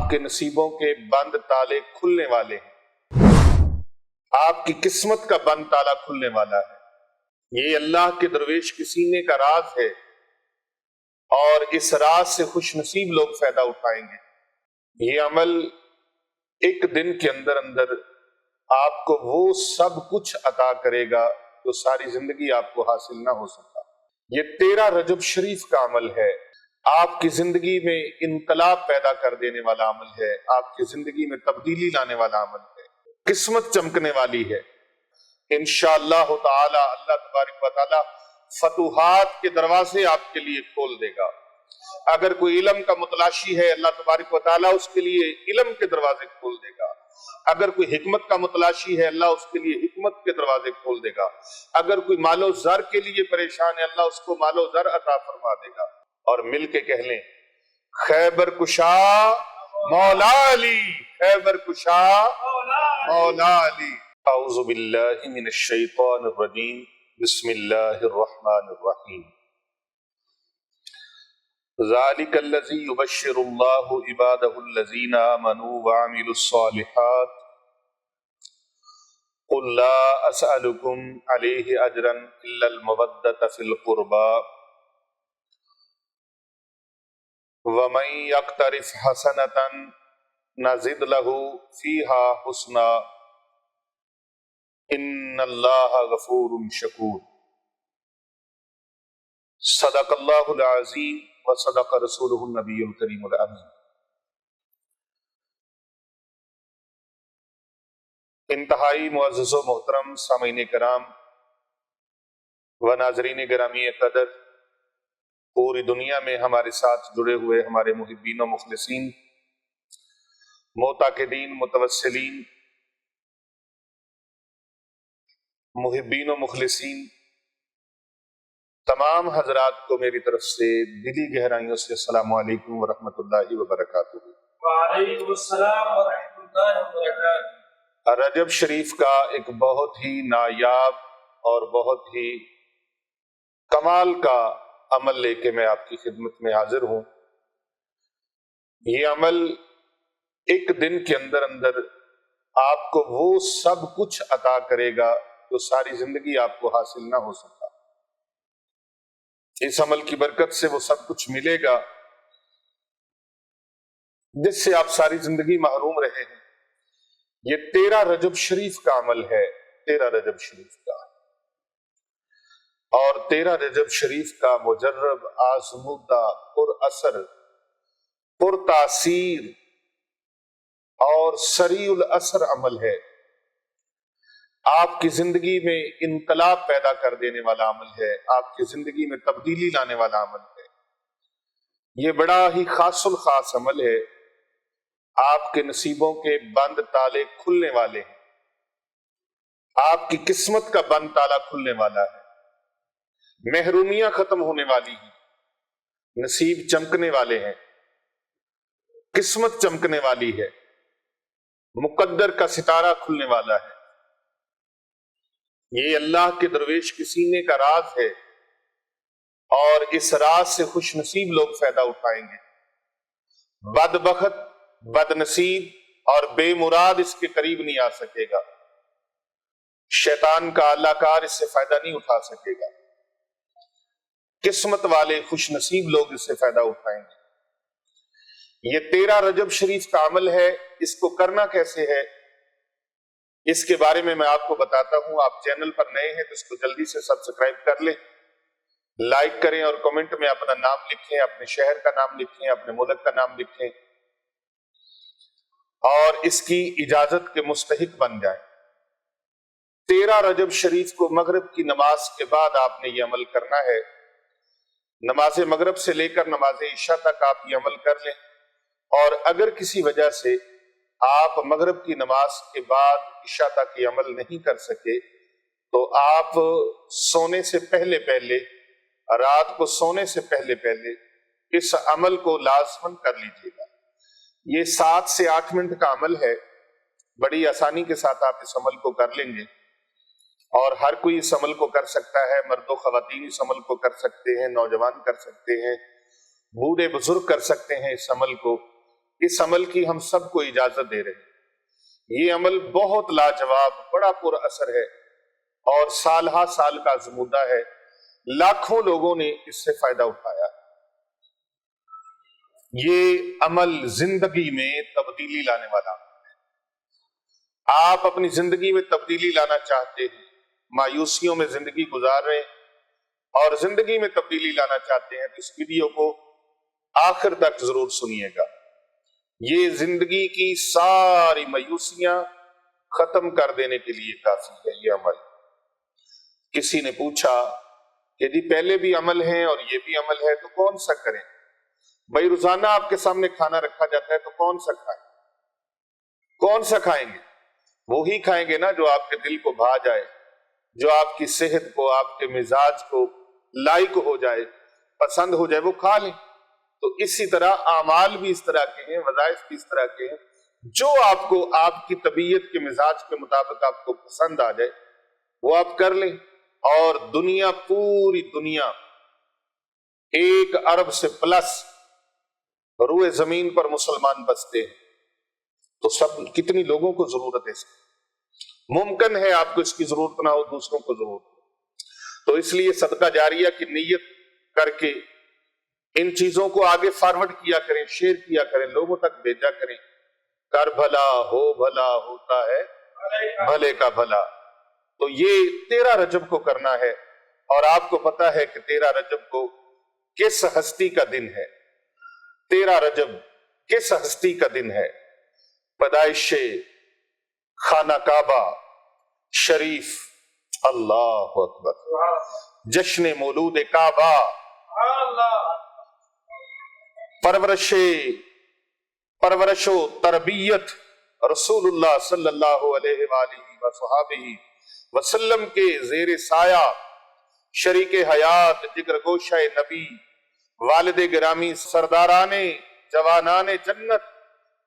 آپ کے نصیبوں کے بند تالے کھلنے والے ہیں، آپ کی قسمت کا بند تالا کھلنے والا ہے۔ یہ اللہ کے درویش کے سینے کا راز ہے اور اس راز سے خوش نصیب لوگ فائدہ اٹھائیں گے۔ یہ عمل ایک دن کے اندر اندر آپ کو وہ سب کچھ عطا کرے گا جو ساری زندگی آپ کو حاصل نہ ہو سکا۔ یہ 13 رجب شریف کا عمل ہے، آپ کی زندگی میں انقلاب پیدا کر دینے والا عمل ہے، آپ کی زندگی میں تبدیلی لانے والا عمل ہے، قسمت چمکنے والی ہے۔ انشاءاللہ تعالی اللہ تبارک و تعالی فتوحات کے دروازے آپ کے لیے کھول دے گا۔ اگر کوئی علم کا متلاشی ہے، اللہ تبارک و تعالی اس کے لیے علم کے دروازے کھول دے گا۔ اگر کوئی حکمت کا متلاشی ہے، اللہ اس کے لیے حکمت کے دروازے کھول دے گا۔ اگر کوئی مال و زر کے لیے پریشان ہے، اللہ اس کو مال و زر عطا فرما دے گا۔ اور مل کے کہہ لیں، خیبر کشا مولا علی، خیبر کشا مولا علی۔ اعوذ باللہ من الشیطان الرجیم، بسم اللہ الرحمن الرحیم۔ ذالک الذی یبشر اللہ عبادہ الذین آمنوا وعملوا الصالحات قل لا اسألکم علیہ اجرا الا المودۃ فی القربى ومن یقترف حسنۃ نزد لہ فیہا حسنا ان اللہ غفور شکور۔ صدق اللہ العظیم وصدق رسولہ النبی الکریم الامین۔ انتہائی معزز و محترم سامعین کرام و ناظرین گرامی قدر، پوری دنیا میں ہمارے ساتھ جڑے ہوئے ہمارے محبین و مخلصین، معتقدین، متوسلین، محبین و مخلصین، تمام حضرات کو میری طرف سے دلی گہرائیوں سے السلام علیکم ورحمۃ اللہ وبرکاتہ۔ وعلیکم السلام ورحمۃ اللہ وبرکاتہ۔ رجب شریف کا ایک بہت ہی نایاب اور بہت ہی کمال کا عمل لے کے میں آپ کی خدمت میں حاضر ہوں۔ یہ عمل ایک دن کے اندر اندر آپ کو وہ سب کچھ عطا کرے گا جو ساری زندگی آپ کو حاصل نہ ہو سکا۔ اس عمل کی برکت سے وہ سب کچھ ملے گا جس سے آپ ساری زندگی محروم رہے ہیں۔ یہ 13 رجب شریف کا عمل ہے، 13 رجب شریف کا، اور 13 رجب شریف کا مجرب، آزمودہ، پر اثر، پر تاثیر اور سریع الاثر عمل ہے۔ آپ کی زندگی میں انقلاب پیدا کر دینے والا عمل ہے، آپ کی زندگی میں تبدیلی لانے والا عمل ہے۔ یہ بڑا ہی خاص الخاص عمل ہے، آپ کے نصیبوں کے بند تالے کھلنے والے ہیں، آپ کی قسمت کا بند تالا کھلنے والا ہے، محرومیاں ختم ہونے والی ہیں، نصیب چمکنے والے ہیں، قسمت چمکنے والی ہے، مقدر کا ستارہ کھلنے والا ہے۔ یہ اللہ کے درویش کے سینے کا راز ہے اور اس راز سے خوش نصیب لوگ فائدہ اٹھائیں گے۔ بدبخت، بد نصیب اور بے مراد اس کے قریب نہیں آ سکے گا، شیطان کا اللہ کار اس سے فائدہ نہیں اٹھا سکے گا، قسمت والے خوش نصیب لوگ اس سے فائدہ اٹھائیں گے۔ یہ 13 رجب شریف کا عمل ہے، اس کو کرنا کیسے ہے اس کے بارے میں آپ کو بتاتا ہوں۔ آپ چینل پر نئے ہیں تو اس کو جلدی سے سبسکرائب کر لیں، لائک کریں اور کمنٹ میں اپنا نام لکھیں، اپنے شہر کا نام لکھیں، اپنے ملک کا نام لکھیں اور اس کی اجازت کے مستحق بن جائیں۔ 13 رجب شریف کو مغرب کی نماز کے بعد آپ نے یہ عمل کرنا ہے۔ نماز مغرب سے لے کر نماز عشاء تک آپ یہ عمل کر لیں، اور اگر کسی وجہ سے آپ مغرب کی نماز کے بعد عشاء تک یہ عمل نہیں کر سکے تو آپ سونے سے پہلے پہلے، رات کو سونے سے پہلے پہلے اس عمل کو لازماً کر لیجیے گا۔ یہ 7 سے 8 منٹ کا عمل ہے، بڑی آسانی کے ساتھ آپ اس عمل کو کر لیں گے، اور ہر کوئی اس عمل کو کر سکتا ہے، مرد و خواتین اس عمل کو کر سکتے ہیں، نوجوان کر سکتے ہیں، بوڑھے بزرگ کر سکتے ہیں اس عمل کو۔ اس عمل کی ہم سب کو اجازت دے رہے ہیں۔ یہ عمل بہت لاجواب، بڑا پر اثر ہے اور سال ہا سال کا آزمودہ ہے، لاکھوں لوگوں نے اس سے فائدہ اٹھایا۔ یہ عمل زندگی میں تبدیلی لانے والا عمل ہے۔ آپ اپنی زندگی میں تبدیلی لانا چاہتے ہیں، مایوسیوں میں زندگی گزار رہے ہیں اور زندگی میں تبدیلی لانا چاہتے ہیں، تو اس ویڈیو کو آخر تک ضرور سنیے گا۔ یہ زندگی کی ساری مایوسیاں ختم کر دینے کے لیے کافی ہے یہ عمل۔ کسی نے پوچھا کہ جی پہلے بھی عمل ہیں اور یہ بھی عمل ہے تو کون سا کریں؟ بھائی روزانہ آپ کے سامنے کھانا رکھا جاتا ہے تو کون سا کھائیں؟ کون سا کھائیں گے؟ وہی کھائیں گے نا جو آپ کے دل کو بھا جائے، جو آپ کی صحت کو، آپ کے مزاج کو لائق ہو جائے، پسند ہو جائے، وہ کھا لیں۔ تو اسی طرح اعمال بھی اس طرح کے ہیں، وظائف بھی اس طرح کے ہیں، جو آپ کو آپ کی طبیعت کے مزاج کے مطابق آپ کو پسند آ جائے وہ آپ کر لیں۔ اور دنیا، پوری دنیا 1 ارب سے پلس روئے زمین پر مسلمان بستے ہیں، تو سب کتنی لوگوں کو ضرورت ہے اس کی؟ ممکن ہے آپ کو اس کی ضرورت نہ ہو، دوسروں کو ضرورت ہو، تو اس لیے صدقہ جاریہ کی نیت کر کے ان چیزوں کو آگے فارورڈ کیا کریں، شیئر کیا کریں، لوگوں تک بھیجا کریں۔ کر بھلا ہو بھلا ہوتا ہے بھلے کا بھلا۔ تو یہ 13 رجب کو کرنا ہے، اور آپ کو پتا ہے کہ 13 رجب کو کس ہستی کا دن ہے؟ 13 رجب کس ہستی کا دن ہے؟ پیدائش خانہ کعبہ شریف، اللہ اکبر، جشن مولود کعبہ، پرورش و تربیت رسول اللہ صلی اللہ علیہ وآلہ وصحابہ وسلم کے زیر سایہ، شریک حیات جگر گوشہ نبی، والد گرامی، سرداران جوانان جنت،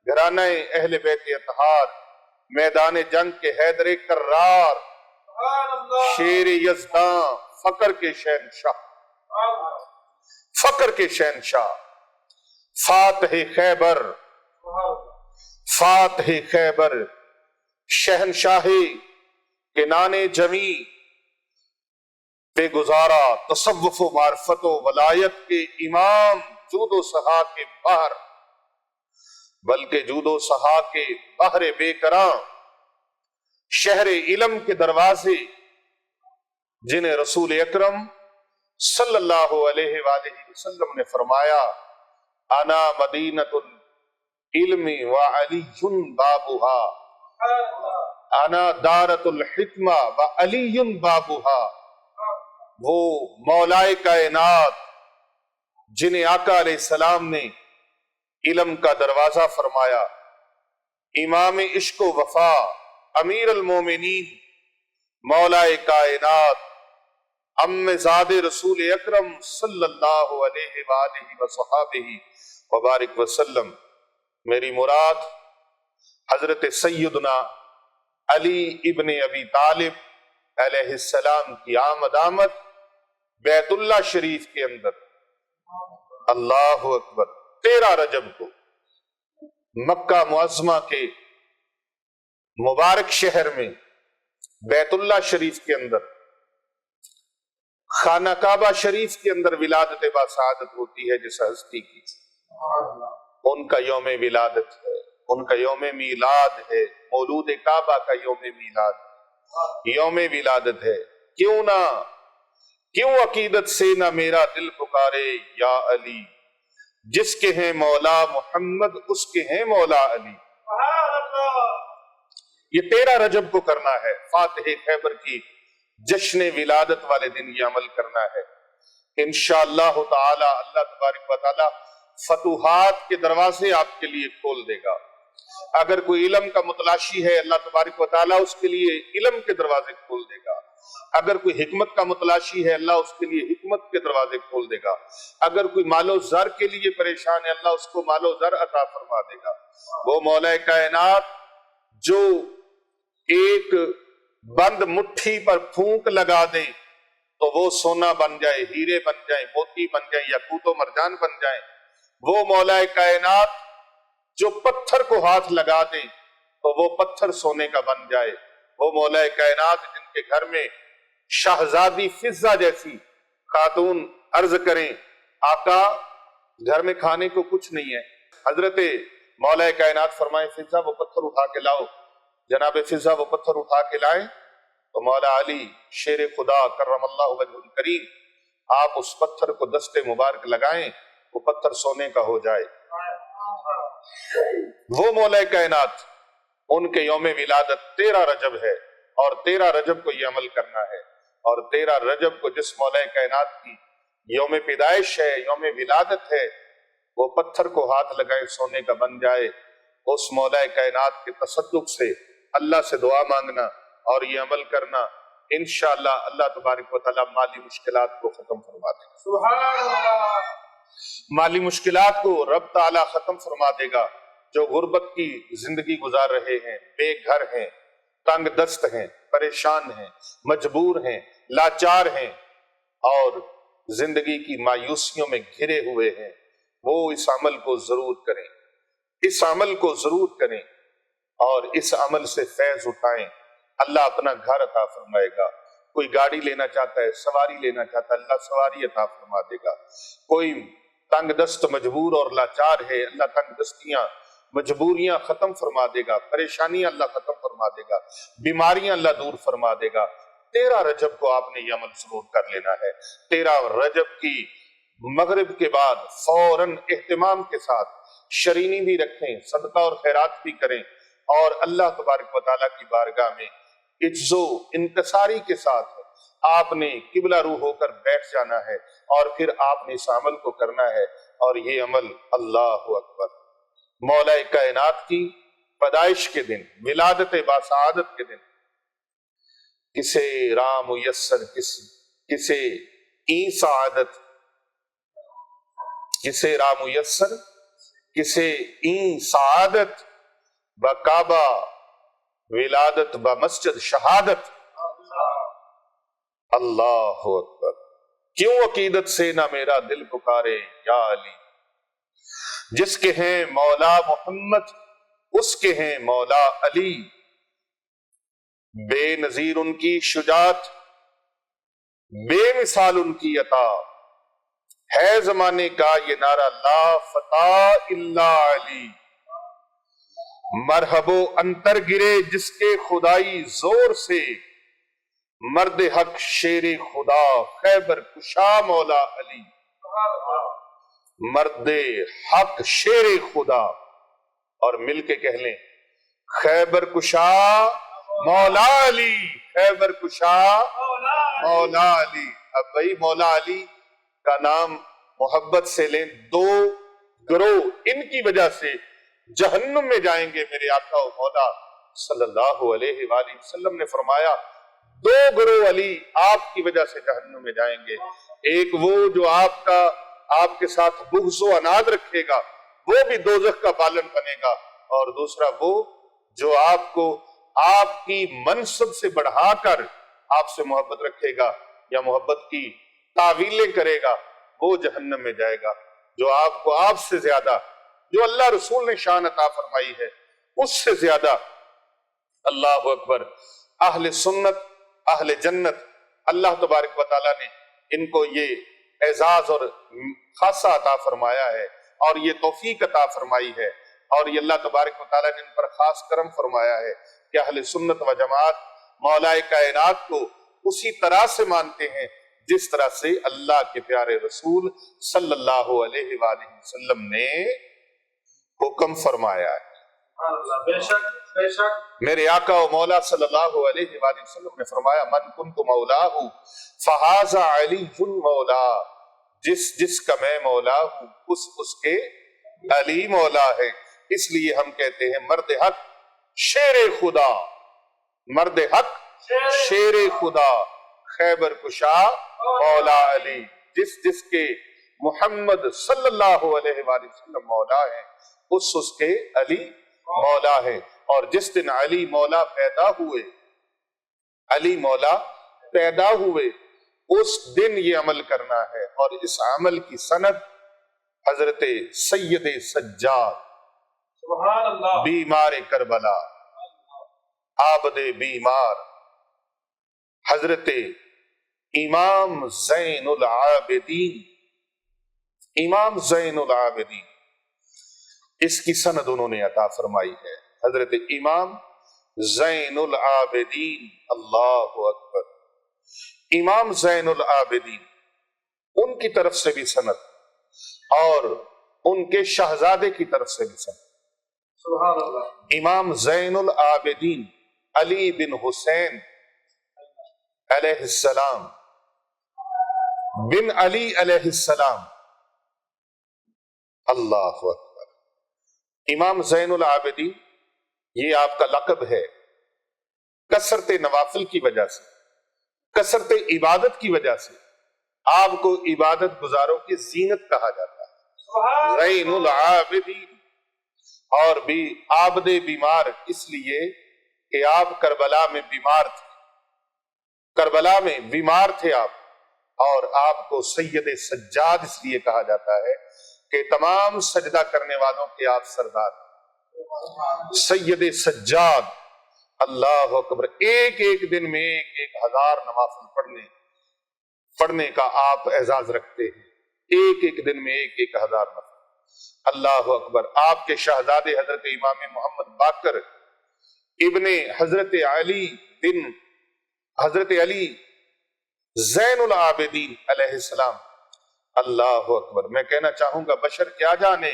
گھرانہ اہل بیت اطہار، میدان جنگ کے حیدر کرار، شیر یزداں، فقر کے شہنشاہ، فقر کے شہنشاہ، فاتح خیبر، فاتح خیبر، شہنشاہ کنان جمی پہ گزارا، تصوف و معرفت و ولایت کے امام، جود و سخا کے بحر، بلکہ جود و سخا کے بحر بے کراں، شہر علم کے دروازے، جنہیں رسول اکرم صلی اللہ علیہ وآلہ وسلم نے فرمایا انا مدینۃ العلم وعلی بابها، انا دارۃ الحکمہ وعلی بابها۔ وہ مولائے کائنات جنہیں آقا علیہ السلام نے علم کا دروازہ فرمایا، امام عشق و وفا، امیر المومنین، مولائے کائنات، ام زاد رسول اکرم صلی اللہ علیہ وآلہ وصحابہ وبارک وسلم۔ میری مراد حضرت سیدنا علی ابن ابی طالب علیہ السلام کی آمد بیت اللہ شریف کے اندر، اللہ اکبر، 13 رجب کو مکہ معظمہ کے مبارک شہر میں بیت اللہ شریف کے اندر، خانہ کعبہ شریف کے اندر ولادت باسعادت ہوتی ہے جس ہستی کی، ان کا یوم ولادت ہے، ان کا یوم میلاد ہے، مولود کعبہ کا یوم میلاد، یوم ولادت ہے۔ کیوں عقیدت سے نہ میرا دل پکارے یا علی، جس کے ہیں مولا محمد اس کے ہیں مولا علی۔ یہ 13 رجب کو کرنا ہے، فاتح خیبر کی جشن ولادت والے دن یہ عمل کرنا ہے۔ انشاءاللہ تعالی اللہ تبارک و تعالی فتوحات کے دروازے آپ کے لیے کھول دے گا۔ اگر کوئی علم کا متلاشی ہے، اللہ تبارک و تعالی اس کے لیے علم کے دروازے کھول دے گا۔ اگر کوئی حکمت کا متلاشی ہے، اللہ اس کے لیے حکمت کے دروازے کھول دے گا۔ اگر کوئی مال و زر کے لیے پریشان ہے، اللہ اس کو مال و زر عطا فرما دے گا۔ وہ مولا کائنات جو ایک بند مٹھی پر پھونک لگا دے تو وہ سونا بن جائے، ہیرے بن جائیں، موتی بن جائیں، یاقوت و مرجان بن جائیں، وہ مولا کائنات جو پتھر کو ہاتھ لگا دے تو وہ پتھر سونے کا بن جائے۔ وہ مولا کائنات جن کے گھر میں شہزادی فضہ جیسی خاتون عرض کریں آقا گھر میں کھانے کو کچھ نہیں ہے، حضرت مولا کائنات فرمائے فضہ وہ پتھر اٹھا کے لاؤ، جناب فضہ وہ پتھر اٹھا کے لائیں تو مولا علی شیر خدا کرم اللہ وجہ الکریم آپ اس پتھر کو دست مبارک لگائیں وہ پتھر سونے کا ہو جائے۔ وہ مولا کائنات ان کے یوم ولادت 13 رجب ہے اور 13 رجب کو یہ عمل کرنا ہے، اور 13 رجب کو جس مولا کائنات کی یوم پیدائش ہے، یوم ولادت ہے، وہ پتھر کو ہاتھ لگائے سونے کا بن جائے۔ اس مولا کائنات کے تصدق سے اللہ سے دعا مانگنا اور یہ عمل کرنا، انشاءاللہ اللہ تبارک و تعالی مالی مشکلات کو ختم فرما دے گا۔ سبحان اللہ۔ مالی مشکلات کو رب تعالی ختم فرما دے گا۔ جو غربت کی زندگی گزار رہے ہیں، بے گھر ہیں، تنگ دست ہیں، پریشان ہیں، مجبور ہیں، لاچار ہیں اور زندگی کی مایوسیوں میں گھرے ہوئے ہیں، وہ اس عمل کو ضرور کریں، اس عمل کو ضرور کریں اور اس عمل سے فیض اٹھائیں۔ اللہ اپنا گھر عطا فرمائے گا۔ کوئی گاڑی لینا چاہتا ہے، سواری لینا چاہتا ہے، اللہ سواری عطا فرما دے گا۔ کوئی تنگ دست مجبور اور لاچار ہے، اللہ تنگ دستیاں مجبوریاں ختم فرما دے گا، پریشانیاں اللہ ختم فرما دے گا، بیماریاں اللہ دور فرما دے گا۔ 13 رجب کو آپ نے یہ عمل ضرور کر لینا ہے۔ 13 رجب کی مغرب کے بعد فوراً اہتمام کے ساتھ شرینی بھی رکھیں، صدقہ اور خیرات بھی کریں اور اللہ تبارک و تعالیٰ کی بارگاہ میں عجز و انکساری کے ساتھ آپ نے قبلہ رو ہو کر بیٹھ جانا ہے اور پھر آپ نے اس عمل کو کرنا ہے۔ اور یہ عمل اللہ اکبر مولا کائنات کی پیدائش کے دن، ولادت باسعادت کے دن کسے راہ میسر کسے این سعادت، کسے راہ میسر کسے این سعادت، بکعبہ ولادت بمسجد شہادت۔ اللہ اکبر۔ کیوں عقیدت سے نہ میرا دل پکارے یا علی، جس کے ہیں مولا محمد اس کے ہیں مولا علی، بے نظیر ان کی شجاعت بے مثال ان کی عطا، ہے زمانے کا یہ نعرہ لا فتح الا علی، مرحبو انتر گرے جس کے خدائی زور سے، مرد حق شیر خدا خیبر کشا مولا علی، مرد حق شیر خدا، اور مل کے کہہ لیں خیبر کشا مولا علی، خیبر کشا مولا علی۔ اب بھائی مولا علی کا نام محبت سے لیں، 2 گروہ ان کی وجہ سے جہنم میں جائیں گے۔ میرے آقا و مولا صلی اللہ علیہ وآلہ وسلم نے فرمایا 2 گروہ علی آپ کی وجہ سے جہنم میں جائیں گے۔ ایک وہ جو آپ کے ساتھ بغض و عناد رکھے گا، وہ بھی دوزخ کا پالن بنے گا، اور دوسرا وہ جو آپ کو آپ کی منصب سے بڑھا کر آپ سے محبت رکھے گا یا محبت کی تعویلیں کرے گا، وہ جہنم میں جائے گا۔ جو آپ کو آپ سے زیادہ، جو اللہ رسول نے شان عطا فرمائی ہے اس سے زیادہ، اللہ اکبر، اہل سنت اہل جنت، اللہ تبارک و تعالیٰ نے ان کو یہ اعزاز اور خاصہ عطا فرمایا ہے اور یہ توفیق عطا فرمائی ہے، اور یہ اللہ تبارک و تعالیٰ نے ان پر خاص کرم فرمایا ہے کہ اہل سنت و جماعت مولا کائنات کو اسی طرح سے مانتے ہیں جس طرح سے اللہ کے پیارے رسول صلی اللہ علیہ وآلہ وسلم نے حکم فرمایا ہے۔ بے شک بے شک۔ میرے آقا و مولا صلی اللہ علیہ وآلہ وسلم نے فرمایا من کنت مولاہ فہذا علی مولا، جس کا میں مولا ہوں اس کے علی مولا ہے۔ اس لیے ہم کہتے ہیں مرد حق شیر خدا، مرد حق شیر خدا، خیبر کشا مولا علی، جس کے محمد صلی اللہ علیہ وآلہ وسلم مولا ہے اس کے علی مولا ہے۔ اور جس دن علی مولا پیدا ہوئے، علی مولا پیدا ہوئے، اس دن یہ عمل کرنا ہے، اور اس عمل کی سند حضرت سید سجاد سبحان اللہ بیمار کربلا، عابد بیمار، حضرت امام زین العابدین، امام زین العابدین، اس کی سند انہوں نے عطا فرمائی ہے، حضرت امام زین العابدین، اللہ اکبر، امام زین العابدین، ان کی طرف سے بھی سند اور ان کے شہزادے کی طرف سے بھی سند۔ سبحان اللہ امام زین العابدین علی بن حسین علیہ السلام بن علی علیہ السلام، اللہ اکبر، امام زین العابدین یہ آپ کا لقب ہے کثرت نوافل کی وجہ سے، کثرت عبادت کی وجہ سے آپ کو عبادت گزاروں کی زینت کہا جاتا ہے، زین العابدین، اور بھی عابد بیمار اس لیے کہ آپ کربلا میں بیمار تھے، کربلا میں بیمار تھے آپ، اور آپ کو سید سجاد اس لیے کہا جاتا ہے کہ تمام سجدہ کرنے والوں کے آپ سردار، سید سجاد، اللہ اکبر، ایک ایک دن میں ایک ہزار نوافل پڑھنے کا آپ اعزاز رکھتے ہیں، ایک ایک دن میں ایک ہزار نوافل، اللہ اکبر۔ آپ کے شہزادے حضرت امام محمد باقر ابن حضرت علی بن حضرت علی زین العابدین علیہ السلام، اللہ اکبر، میں کہنا چاہوں گا بشر کیا جانے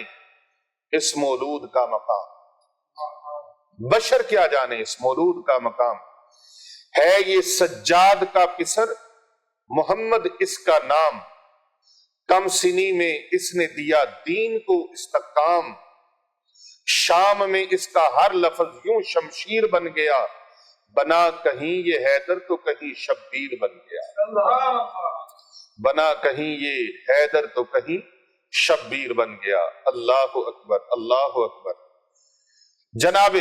اس مولود کا مقام، بشر کیا جانے اس مولود کا مقام ہے، یہ سجاد کا پسر محمد اس کا نام، کم سنی میں اس نے دیا دین کو استحکام، شام میں اس کا ہر لفظ یوں شمشیر بن گیا، بنا کہیں یہ حیدر تو کہیں شبیر بن گیا، بنا کہیں یہ حیدر تو کہیں شبیر بن گیا، اللہ اکبر، اللہ اکبر۔ جناب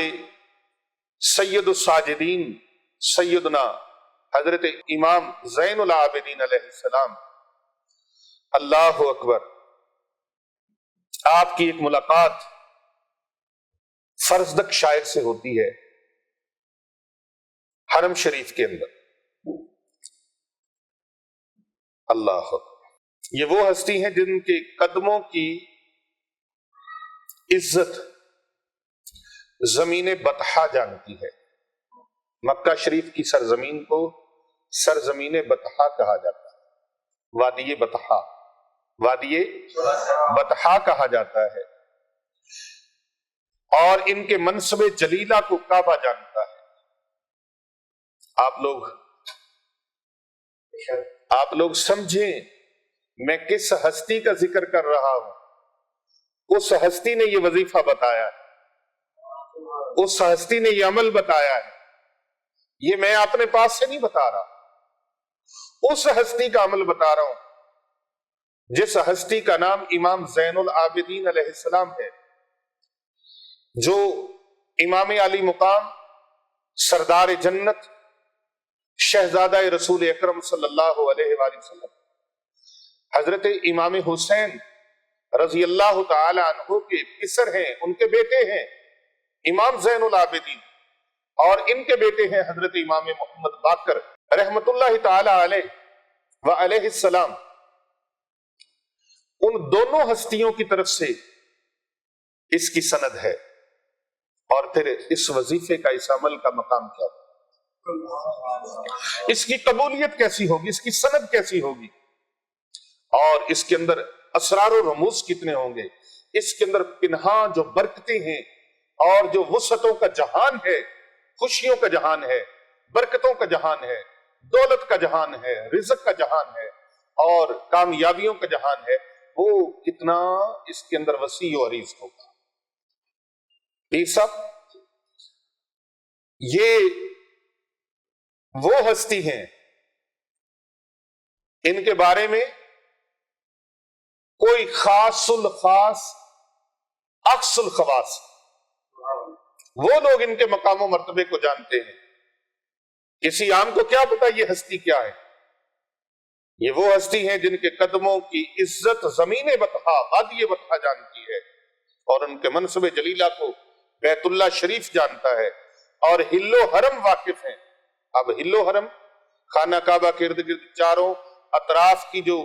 سید الساجدین سیدنا حضرت امام زین العابدین علیہ السلام، اللہ اکبر، آپ کی ایک ملاقات فرزدق شاعر سے ہوتی ہے حرم شریف کے اندر، اللہ اکبر، یہ وہ ہستی ہیں جن کے قدموں کی عزت زمین بطحا جانتی ہے، مکہ شریف کی سرزمین کو سرزمین بطحا کہا جاتا ہے، وادی بطحا، وادی بطحا کہا جاتا ہے، اور ان کے منصب جلیلہ کو کعبہ جانتا ہے۔ آپ لوگ سمجھیں میں کس ہستی کا ذکر کر رہا ہوں، اس ہستی نے یہ وظیفہ بتایا ہے، اس ہستی نے یہ عمل بتایا ہے، یہ میں اپنے پاس سے نہیں بتا رہا، اس ہستی کا عمل بتا رہا ہوں جس ہستی کا نام امام زین العابدین علیہ السلام ہے، جو امام علی مقام، سردار جنت، شہزادہ رسول اکرم صلی اللہ علیہ وآلہ وسلم، حضرت امام حسین رضی اللہ تعالی عنہ کے پسر ہیں، ان کے بیٹے ہیں امام زین العابدین، اور ان کے بیٹے ہیں حضرت امام محمد باقر رحمت اللہ تعالی علیہ وعلیہ السلام۔ ان دونوں ہستیوں کی طرف سے اس کی سند ہے، اور پھر اس وظیفے کا، اس عمل کا مقام کیا ہوگا، اس کی قبولیت کیسی ہوگی، اس کی سند کیسی ہوگی، اور اس کے اندر اسرار و رموز کتنے ہوں گے، اس کے اندر پنہاں جو برکتیں ہیں اور جو وسعتوں کا جہان ہے، خوشیوں کا جہان ہے، برکتوں کا جہان ہے، دولت کا جہان ہے، رزق کا جہان ہے، اور کامیابیوں کا جہان ہے، وہ کتنا اس کے اندر وسیع و عریض ہوگا۔ یہ سب یہ وہ ہستی ہیں، ان کے بارے میں کوئی خاص الخاص اخص الخواص، وہ لوگ ان کے مقام و مرتبے کو جانتے ہیں، کسی عام کو کیا پتا یہ ہستی کیا ہے؟ یہ وہ ہستی ہیں جن کے قدموں کی عزت زمین بطحا، وادی بطحا جانتی ہے، اور ان کے منصب جلیلہ کو بیت اللہ شریف جانتا ہے اور حل و حرم واقف ہیں. اب حل و حرم خانہ کعبہ کے ارد گرد چاروں اطراف کی جو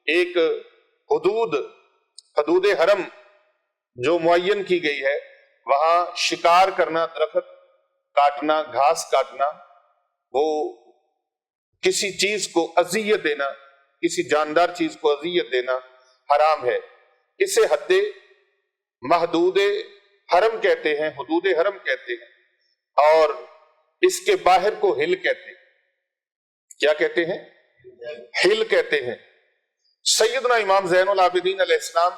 ایک حدود حرم جو معین کی گئی ہے، وہاں شکار کرنا، درخت کاٹنا، گھاس کاٹنا، وہ کسی چیز کو اذیت دینا، کسی جاندار چیز کو اذیت دینا حرام ہے. اسے حد محدود حرم کہتے ہیں، حدود حرم کہتے ہیں، اور اس کے باہر کو ہل کہتے ہیں. کیا کہتے ہیں؟ ہل کہتے ہیں. سیدنا امام زین العابدین علیہ السلام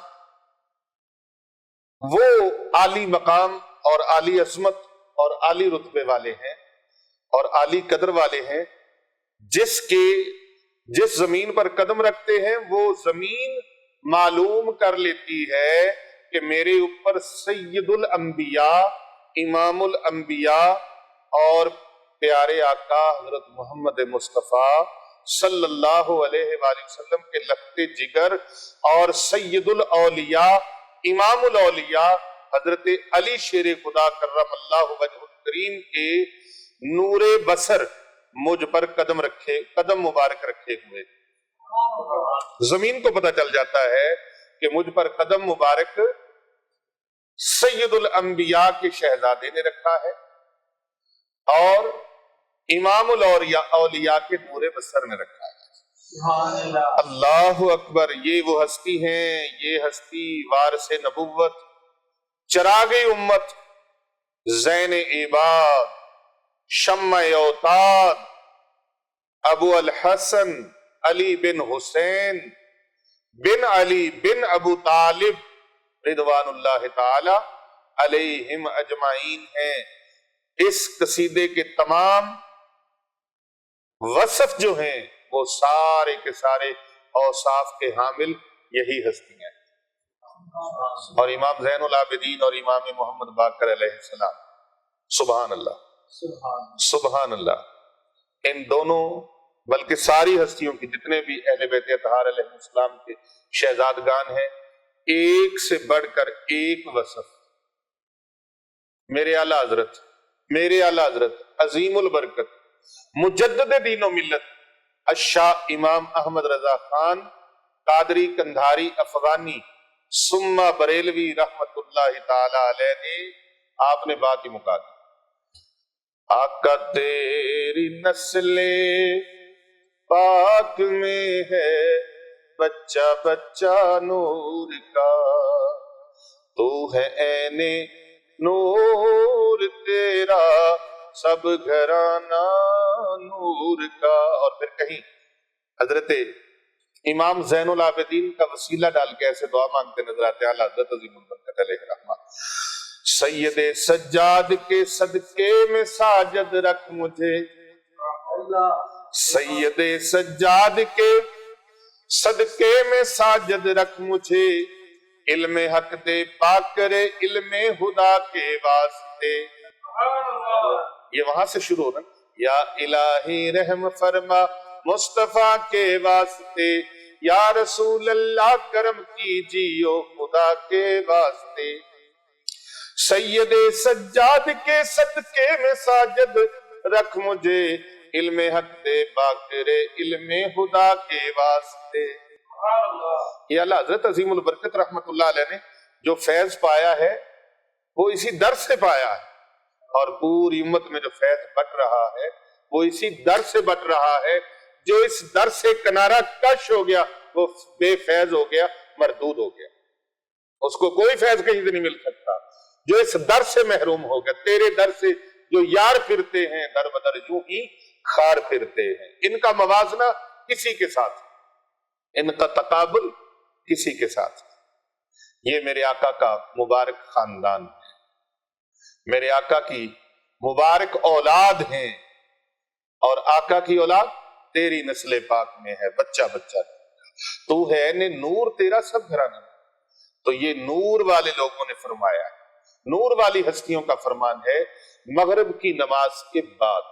وہ عالی مقام اور عالی عظمت اور عالی رتبے والے ہیں اور عالی قدر والے ہیں، جس زمین پر قدم رکھتے ہیں وہ زمین معلوم کر لیتی ہے کہ میرے اوپر سید الانبیاء، امام الانبیاء اور پیارے آقا حضرت محمد مصطفیٰ صلی اللہ علیہ وآلہ وسلم کے لخت جگر اور سید الاولیاء، امام الاولیاء حضرت علی شیر خدا کرم اللہ وجہ الکریم کے نور بصر مجھ پر قدم مبارک رکھے ہوئے. زمین کو پتہ چل جاتا ہے کہ مجھ پر قدم مبارک سید الانبیاء کے شہزادے نے رکھا ہے اور امام الاولیاء کے نور بصر نے رکھا ہے. اللہ اکبر. یہ وہ ہستی ہیں، یہ ہستی وارث نبوت، چراغ امت، زین عباد، شمع اوتاد، ابو الحسن علی بن حسین بن علی بن ابو طالب رضوان اللہ تعالی علیہم اجمعین ہیں. اس قصیدے کے تمام وصف جو ہیں وہ سارے کے سارے اوصاف کے حامل یہی ہستیاں ہیں. اور امام زین العابدین اور امام محمد باقر علیہ السلام، سبحان اللہ سبحان اللہ، ان دونوں بلکہ ساری ہستیوں کی جتنے بھی اہل بیت اطہار علیہ السلام کے شہزادگان ہیں، ایک سے بڑھ کر ایک وصف. میرے اعلیٰ حضرت عظیم البرکت مجدد دین و ملت الشاہ امام احمد رضا خان قادری کندھاری افغانی ثم بریلوی رحمت اللہ تعالی علیہ نے آپ نے بات ہی مکا دی. آقا تیری نسل پاک میں ہے بچہ بچہ نور کا، تو ہے عین نور تیرا سب گھرانہ نور کا. اور پھر کہیں حضرت امام زین العابدین کا وسیلہ ڈال کے ایسے دعا مانگتے نظر آتے ہیں. حضرت عظیم البرکت علیہ الرحمہ، سید سجاد کے صدقے میں ساجد رکھ مجھے، سید سجاد کے صدقے میں ساجد رکھ مجھے، علم حق دے پاکر علم خدا کے واسطے. یہ وہاں سے شروع ہونا، یا الہی رحم فرما مصطفیٰ کے واسطے، یا رسول اللہ کرم کیجیو خدا کے واسطے. سید سجاد کے صدقے میں ساجد رکھ مجھے، علم حق دے باقر علم خدا کے واسطے. یہ اللہ حضرت عظیم البرکت رحمت اللہ علیہ نے جو فیض پایا ہے وہ اسی در سے پایا ہے، اور پوری امت میں جو فیض بٹ رہا ہے وہ اسی در سے بٹ رہا ہے. جو اس در سے کنارہ کش ہو گیا وہ بے فیض ہو گیا، مردود ہو گیا، اس کو کوئی فیض کہیں سے نہیں مل سکتا. جو اس در سے محروم ہو گیا، تیرے در سے جو یار پھرتے ہیں در بدر یوں ہی خار پھرتے ہیں. ان کا موازنہ کسی کے ساتھ، ان کا تقابل کسی کے ساتھ. یہ میرے آقا کا مبارک خاندان ہے، میرے آقا کی مبارک اولاد ہیں، اور آقا کی اولاد تیری نسل پاک میں ہے، بچہ بچہ تو ہے نے نور تیرا سب گھرانہ. تو یہ نور والے لوگوں نے فرمایا ہے، نور والی ہستیوں کا فرمان ہے. مغرب کی نماز کے بعد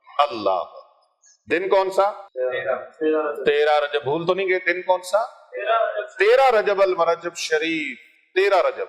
اللہ، دن کون سا؟ 13 رجب. بھول تو نہیں گئے؟ دن کون سا؟ 13 رجب المرجب شریف. 13 رجب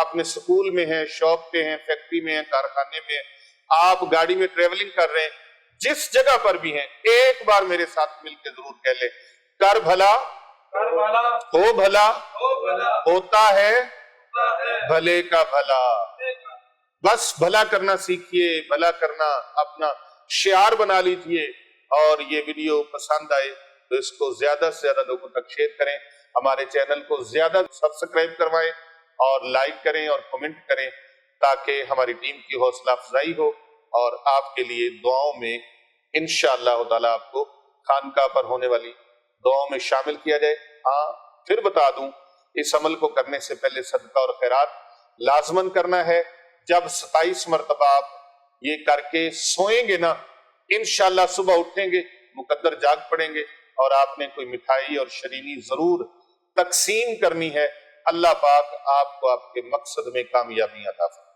اپنے سکول میں ہیں، شاپ پہ ہیں، فیکٹری میں ہیں، کارخانے میں ہیں، آپ گاڑی میں ٹریولنگ کر رہے ہیں، جس جگہ پر بھی ہیں، ایک بار میرے ساتھ مل کے ضرور کہہ لیں، کر بھلا کربلا ہو بھلا ہو بھلا ہوتا ہے ہوتا ہے بھلے کا بھلا۔ بس بھلا کرنا سیکھیے، بھلا کرنا اپنا شعار بنا لیجئے، اور یہ ویڈیو پسند آئے تو اس کو زیادہ سے زیادہ لوگوں تک شیئر کریں، ہمارے چینل کو زیادہ سبسکرائب کروائیں اور لائک کریں اور کمنٹ کریں، تاکہ ہماری ٹیم کی حوصلہ افزائی ہو اور آپ کے لیے دعاؤں میں انشاءاللہ تعالیٰ آپ کو خانقاہ پر ہونے والی دعاؤں میں شامل کیا جائے۔ ہاں پھر بتا دوں، اس عمل کو کرنے سے پہلے صدقہ اور خیرات لازماً کرنا ہے۔ جب 27 مرتبہ آپ یہ کر کے سوئیں گے نا، انشاءاللہ صبح اٹھیں گے، مقدر جاگ پڑیں گے، اور آپ نے کوئی مٹھائی اور شرینی ضرور تقسیم کرنی ہے۔ اللہ پاک آپ کو آپ کے مقصد میں کامیابی عطا فرمائے۔